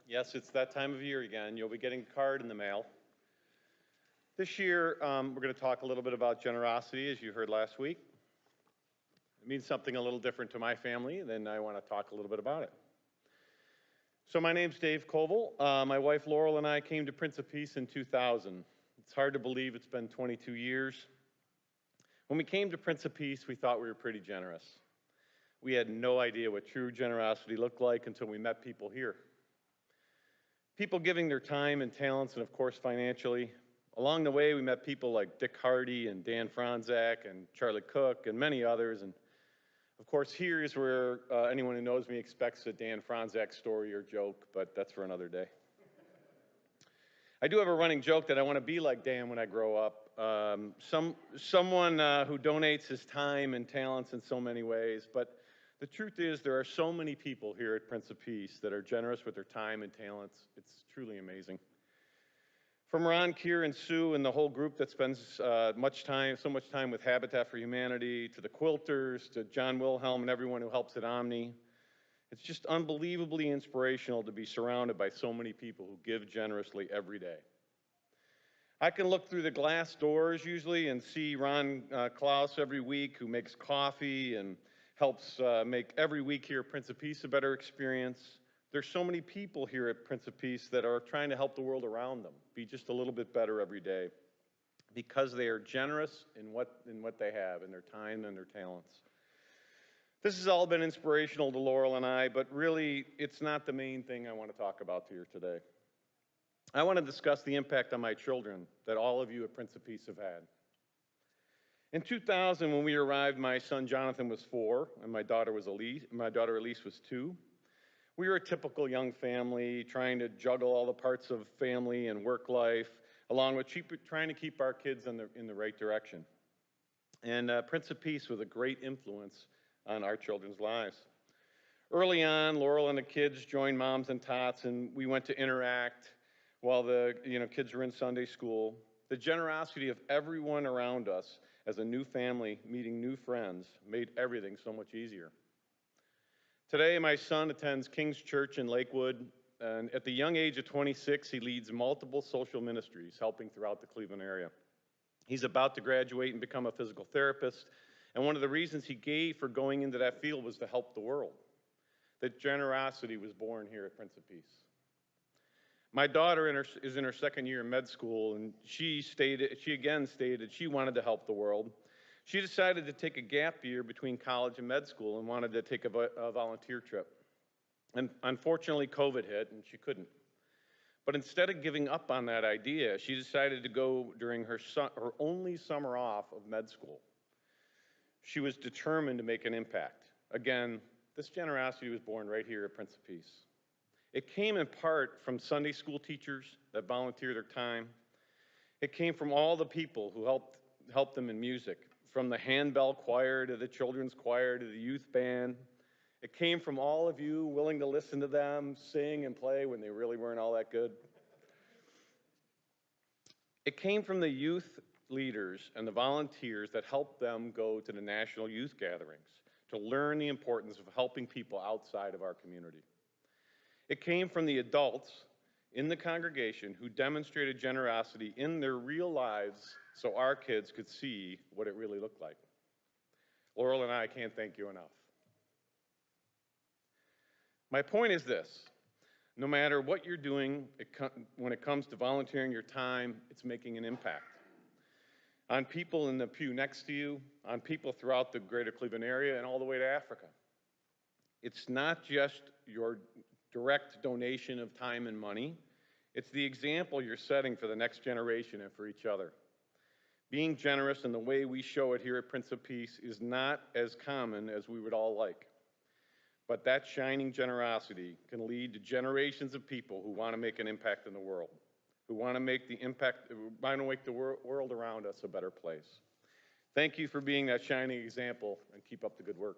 Yes, it's that time of year again. You'll be getting a card in the mail. This year, we're going to talk a little bit about generosity, as you heard last week. It means something a little different to my family, and then I want to talk a little bit about it. So my name's Dave Covell. My wife Laurel and I came to Prince of Peace in 2000. It's hard to believe it's been 22 years. When we came to Prince of Peace, we thought we were pretty generous. We had no idea what true generosity looked like until we met people here. People giving their time and talents, and of course financially. Along the way, we met people like Dick Hardy and Dan Franzak and Charlie Cook and many others. And of course, here is where anyone who knows me expects a Dan Franzak story or joke, but that's for another day. I do have a running joke that I want to be like Dan when I grow up. Someone who donates his time and talents in so many ways, but the truth is there are so many people here at Prince of Peace that are generous with their time and talents. It's truly amazing. From Ron, Kier, and Sue and the whole group that spends so much time with Habitat for Humanity, to the quilters, to John Wilhelm and everyone who helps at Omni. It's just unbelievably inspirational to be surrounded by so many people who give generously every day. I can look through the glass doors usually and see Ron Klaus every week, who makes coffee and helps make every week here at Prince of Peace a better experience. There's so many people here at Prince of Peace that are trying to help the world around them be just a little bit better every day because they are generous in what they have, in their time and their talents. This has all been inspirational to Laurel and I, but really it's not the main thing I want to talk about here today. I want to discuss the impact on my children that all of you at Prince of Peace have had. In 2000, when we arrived, my son Jonathan was 4 and my daughter Elise was 2. We were a typical young family trying to juggle all the parts of family and work life, along with trying to keep our kids in the right direction. And Prince of Peace was a great influence on our children's lives. Early on, Laurel and the kids joined Moms and Tots, and we went to Interact while the kids were in Sunday school. The generosity of everyone around us as a new family meeting new friends made everything so much easier. Today, my son attends King's Church in Lakewood, and at the young age of 26, he leads multiple social ministries, helping throughout the Cleveland area. He's about to graduate and become a physical therapist, and one of the reasons he gave for going into that field was to help the world. That generosity was born here at Prince of Peace. My daughter is in her second year in med school, and she again stated she wanted to help the world. She decided to take a gap year between college and med school and wanted to take a volunteer trip. And unfortunately, COVID hit and she couldn't. But instead of giving up on that idea, she decided to go during her only summer off of med school. She was determined to make an impact. Again, this generosity was born right here at Prince of Peace. It came in part from Sunday school teachers that volunteered their time. It came from all the people who helped them in music, from the handbell choir to the children's choir to the youth band. It came from all of you willing to listen to them sing and play when they really weren't all that good. It came from the youth leaders and the volunteers that helped them go to the national youth gatherings to learn the importance of helping people outside of our community. It came from the adults in the congregation who demonstrated generosity in their real lives so our kids could see what it really looked like. Laurel and I can't thank you enough. My point is this: no matter what you're doing, when it comes to volunteering your time, it's making an impact on people in the pew next to you, on people throughout the greater Cleveland area, and all the way to Africa. It's not just your direct donation of time and money. It's the example you're setting for the next generation and for each other. Being generous in the way we show it here at Prince of Peace is not as common as we would all like. But that shining generosity can lead to generations of people who want to make an impact in the world, who want to make the world around us a better place. Thank you for being that shining example, and keep up the good work.